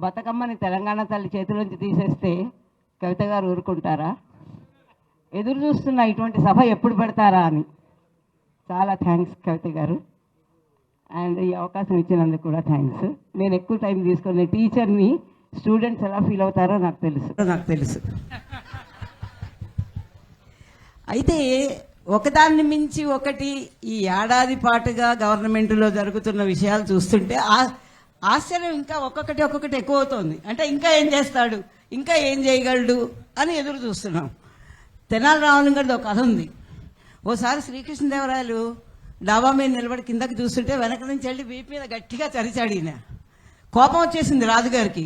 బతుకమ్మని తెలంగాణ తల్లి చేతిలోంచి తీసేస్తే కవిత గారు ఊరుకుంటారా? ఎదురు చూస్తున్న ఇటువంటి సభ ఎప్పుడు పెడతారా అని. చాలా థ్యాంక్స్ కవిత గారు, అండ్ ఈ అవకాశం ఇచ్చినందుకు కూడా థ్యాంక్స్. నేను ఎక్కువ టైం తీసుకునే టీచర్ని, స్టూడెంట్స్ ఎలా ఫీల్ అవుతారో నాకు తెలుసు. అయితే ఒకదాన్ని మించి ఒకటి ఈ ఏడాది పాటుగా గవర్నమెంట్లో జరుగుతున్న విషయాలు చూస్తుంటే ఆశ్చర్యం ఇంకా ఒక్కొక్కటి ఎక్కువ అవుతోంది. అంటే ఇంకా ఏం చేస్తాడు, ఇంకా ఏం చేయగలడు అని ఎదురు చూస్తున్నాం. తెనాలి రామలింగం గారిది ఒక కథ ఉంది. ఓసారి శ్రీకృష్ణదేవరాయలు డాబా మీద నిలబడి కిందకి చూస్తుంటే వెనక నుంచి వెళ్ళి వీపు మీద గట్టిగా చరిచాడు. ఈయన కోపం వచ్చేసింది రాజుగారికి.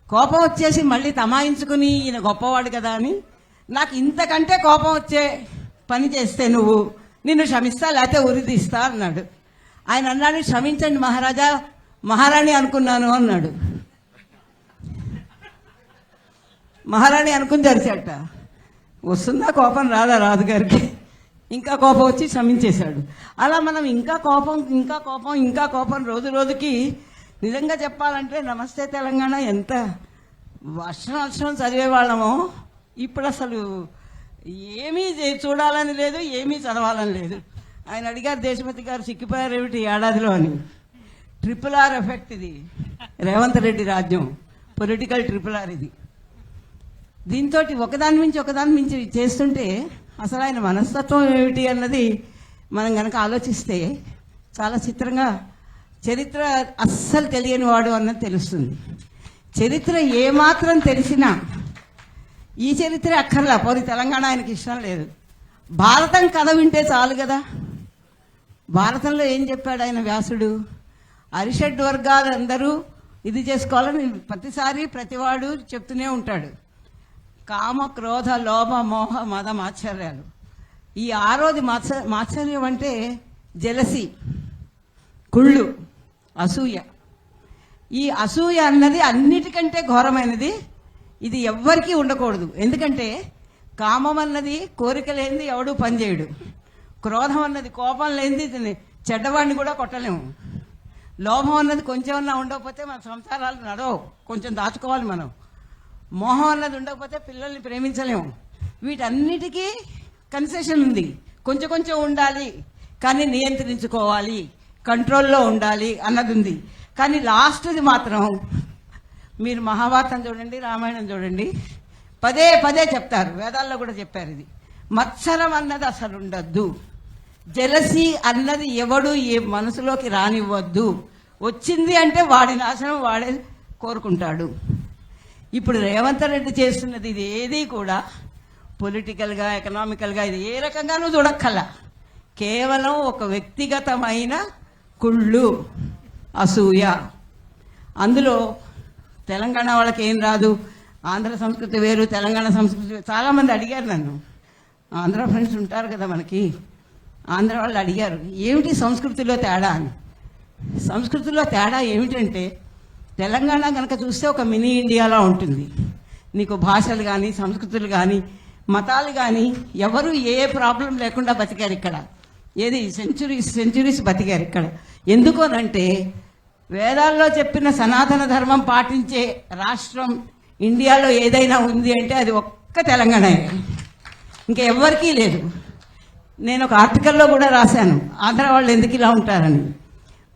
కోపం వచ్చేసి మళ్ళీ తమాయించుకుని ఈయన గొప్పవాడు కదా అని, నాకు ఇంతకంటే కోపం వచ్చే పని చేస్తే నువ్వు నిన్ను క్షమిస్తా లేకపోతే ఉరి తీస్తా అన్నాడు. ఆయన అన్నాడు, క్షమించండి మహారాజా, మహారాణి అనుకున్నాను అన్నాడు. మహారాణి అనుకుని జరిచాట. వస్తుందా కోపం, రాదా రాజుగారికి? ఇంకా కోపం వచ్చి క్షమించేశాడు. అలా మనం ఇంకా కోపం రోజు రోజుకి నిజంగా చెప్పాలంటే నమస్తే తెలంగాణ ఎంత వర్షం చదివేవాళ్ళమో ఇప్పుడు అసలు ఏమీ చూడాలని లేదు, ఏమీ చదవాలని లేదు. ఆయన అడిగారు దేశపతి గారు, సిక్కిపోయారు ఏమిటి ఏడాదిలో అని. RRR ఎఫెక్ట్ ఇది, రేవంత్ రెడ్డి రాజ్యం, పొలిటికల్ RRR ఇది. దీంతో ఒకదాని మించి చేస్తుంటే అసలు ఆయన మనస్తత్వం ఏమిటి అన్నది మనం కనుక ఆలోచిస్తే చాలా చిత్రంగా, చరిత్ర అస్సలు తెలియని వాడు అన్నది తెలుస్తుంది. చరిత్ర ఏమాత్రం తెలిసినా ఈ చరిత్ర అక్కర్లా, పోనీ తెలంగాణ ఆయనకి ఇష్టం లేదు. భారతం కథ వింటే చాలు కదా. భారతంలో ఏం చెప్పాడు ఆయన వ్యాసుడు? అరిషడ్ వర్గాలు అందరూ ఇది చేసుకోవాలని ప్రతిసారి ప్రతివాడు చెప్తూనే ఉంటాడు. కామ, క్రోధ, లోభ, మోహ, మద, మాత్సర్యాలు. ఈ ఆరోది మాత్సర్యం అంటే జెలసి, కుళ్ళు, అసూయ. ఈ అసూయ అన్నది అన్నిటికంటే ఘోరమైనది. ఇది ఎవ్వరికీ ఉండకూడదు. ఎందుకంటే కామం అన్నది కోరిక లేనిది ఎవడూ పనిచేయడు. క్రోధం అన్నది కోపం లేనిది చెడ్డవాడిని కూడా కొట్టలేము. లోభం అన్నది కొంచెమన్నా ఉండకపోతే మన సంసారాలు నడవు, కొంచెం దాచుకోవాలి మనం. మోహం అన్నది ఉండకపోతే పిల్లల్ని ప్రేమించలేము. వీటన్నిటికీ కన్సెషన్ ఉంది. కొంచెం ఉండాలి కానీ నియంత్రించుకోవాలి, కంట్రోల్లో ఉండాలి అన్నది ఉంది. కానీ లాస్ట్ది మాత్రం మీరు మహాభారతం చూడండి, రామాయణం చూడండి, పదే చెప్తారు. వేదాల్లో కూడా చెప్పారు. ఇది మత్సరం అన్నది అసలు ఉండద్దు. జెలసీ అన్నది ఎవడు ఏ మనసులోకి రానివ్వద్దు. వచ్చింది అంటే వాడి నాశనం వాడే కోరుకుంటాడు. ఇప్పుడు రేవంత్ రెడ్డి చేస్తున్నది ఇది ఏది కూడా పొలిటికల్గా, ఎకనామికల్గా ఇది ఏ రకంగానూ చూడక్కల్లా. కేవలం ఒక వ్యక్తిగతమైన కుళ్ళు, అసూయ. అందులో తెలంగాణ వాళ్ళకి ఏం రాదు, ఆంధ్ర సంస్కృతి వేరు, తెలంగాణ సంస్కృతి వేరు. చాలామంది అడిగారు నన్ను, ఆంధ్ర ఫ్రెండ్స్ ఉంటారు కదా మనకి, ఆంధ్ర వాళ్ళు అడిగారు ఏమిటి సంస్కృతిలో తేడా అని. సంస్కృతిలో తేడా ఏమిటంటే తెలంగాణ కనుక చూస్తే ఒక మినీ ఇండియాలో ఉంటుంది. నీకు భాషలు కానీ, సంస్కృతులు కానీ, మతాలు కానీ ఎవరు ఏ ప్రాబ్లం లేకుండా బతికారు ఇక్కడ. ఏది సెంచురీస్ బతికారు ఇక్కడ. ఎందుకోనంటే వేదాల్లో చెప్పిన సనాతన ధర్మం పాటించే రాష్ట్రం ఇండియాలో ఏదైనా ఉంది అంటే అది ఒక్క తెలంగాణ, ఇంకెవ్వరికీ లేదు. నేను ఒక ఆర్టికల్లో కూడా రాశాను, ఆంధ్ర వాళ్ళు ఎందుకు ఇలా ఉంటారని.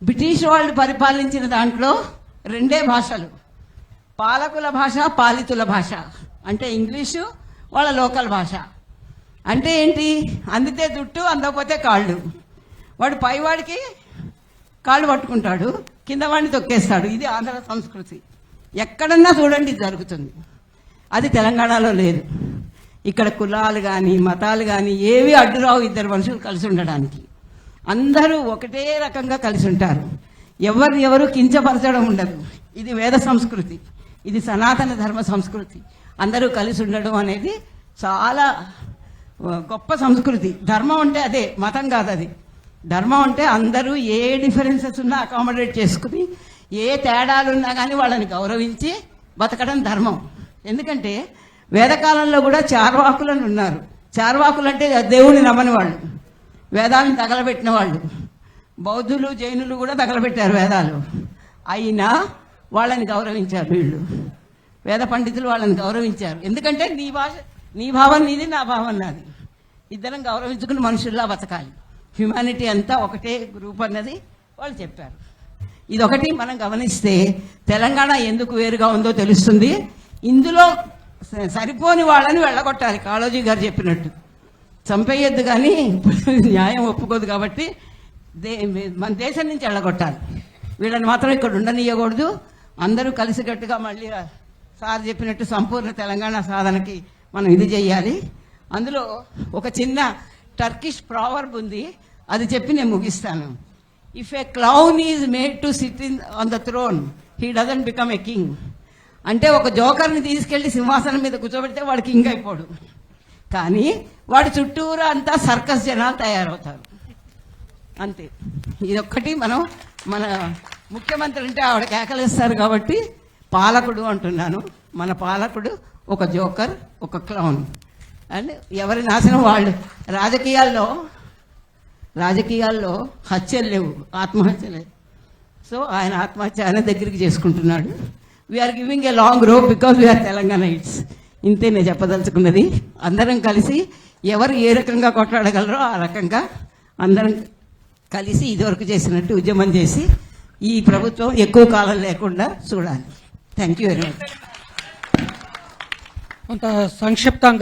బ్రిటిష్ వాళ్ళు పరిపాలించిన దాంట్లో 2 భాషలు, పాలకుల భాష, పాలితుల భాష. అంటే ఇంగ్లీషు, వాళ్ళ లోకల్ భాష. అంటే ఏంటి? అందితే జుట్టు, అందకపోతే కాళ్ళు. వాడు పైవాడికి కాళ్ళు పట్టుకుంటాడు, కింద వాడిని తొక్కేస్తాడు. ఇది ఆంధ్ర సంస్కృతి. ఎక్కడన్నా చూడండి జరుగుతుంది. అది తెలంగాణలో లేదు. ఇక్కడ కులాలు కానీ, మతాలు కానీ ఏవి అడ్డురావు ఇద్దరు మనుషులు కలిసి ఉండడానికి. అందరూ ఒకటే రకంగా కలిసి ఉంటారు. ఎవరు కించపరచడం ఉండదు. ఇది వేద సంస్కృతి, ఇది సనాతన ధర్మ సంస్కృతి. అందరూ కలిసి ఉండడం అనేది చాలా గొప్ప సంస్కృతి. ధర్మం అంటే అదే, మతం కాదు అది. ధర్మం అంటే అందరూ ఏ డిఫరెన్సెస్ ఉన్నా అకామిడేట్ చేసుకుని, ఏ తేడాలు ఉన్నా కానీ వాళ్ళని గౌరవించి బతకడం ధర్మం. ఎందుకంటే వేదకాలంలో కూడా చార్వాకులను ఉన్నారు. చార్వాకులు అంటే దేవుని నమ్మని వాళ్ళు, వేదాలను తగలబెట్టిన వాళ్ళు. బౌద్ధులు, జైనులు కూడా తగలబెట్టారు వేదాలు. అయినా వాళ్ళని గౌరవించారు వీళ్ళు. వేద పండితులు వాళ్ళని గౌరవించారు. ఎందుకంటే నీ భాష, నీ భావం నీది, నా భావం నాది, ఇద్దరం గౌరవించుకుని మనుషుల్లా బతకాలి, హ్యుమానిటీ అంతా ఒకటే గ్రూప్ అన్నది వాళ్ళు చెప్పారు. ఇదొకటి మనం గమనిస్తే తెలంగాణ ఎందుకు వేరుగా ఉందో తెలుస్తుంది. ఇందులో సరిపోని వాళ్ళని వెళ్ళగొట్టాలి, కాళోజీ గారు చెప్పినట్టు. చంపేయద్దు కానీ న్యాయం ఒప్పుకోదు కాబట్టి మన దేశం నుంచి వెళ్ళగొట్టాలి. వీళ్ళని మాత్రం ఇక్కడ ఉండనీయకూడదు. అందరూ కలిసికట్టుగా మళ్ళీ సార్ చెప్పినట్టు సంపూర్ణ తెలంగాణ సాధనకి మనం ఇది చెయ్యాలి. అందులో ఒక చిన్న టర్కిష్ ప్రావర్బ్ ఉంది, అది చెప్పి నేను ముగిస్తాను. If a clown is made to sit in on the throne he doesn't become a king. అంటే ఒక జోకర్ని తీసుకెళ్లి సింహాసనం మీద కూర్చోబెడితే వాడు కింగ్ అయిపోడు, కానీ వాడి చుట్టూరా అంతా సర్కస్ జనాలు తయారవుతారు, అంతే. ఇదొక్కటి మనం మన ముఖ్యమంత్రి అంటే ఆవిడ కేకలేస్తారు కాబట్టి పాలకుడు అంటున్నాను. మన పాలకుడు ఒక జోకర్, ఒక క్లౌన్. అండ్ ఎవరి నాశనం వాళ్ళు. రాజకీయాల్లో హత్యలు లేవు, ఆత్మహత్యలే. సో ఆయన ఆత్మహత్య ఆయన దగ్గరికి చేసుకుంటున్నాడు. We're giving a long rope because we're Telangana it's. ఇంతే నేను చెప్పదలుచుకున్నది. అందరం కలిసి ఎవరు ఏ రకంగా కొట్లాడగలరో ఆ రకంగా అందరం కలిసి ఇదివరకు చేసినట్టు ఉద్యమం చేసి ఈ ప్రభుత్వం ఎక్కువ కాలం లేకుండా చూడాలి. Thank you very much. కొంత సంక్షిప్తంగా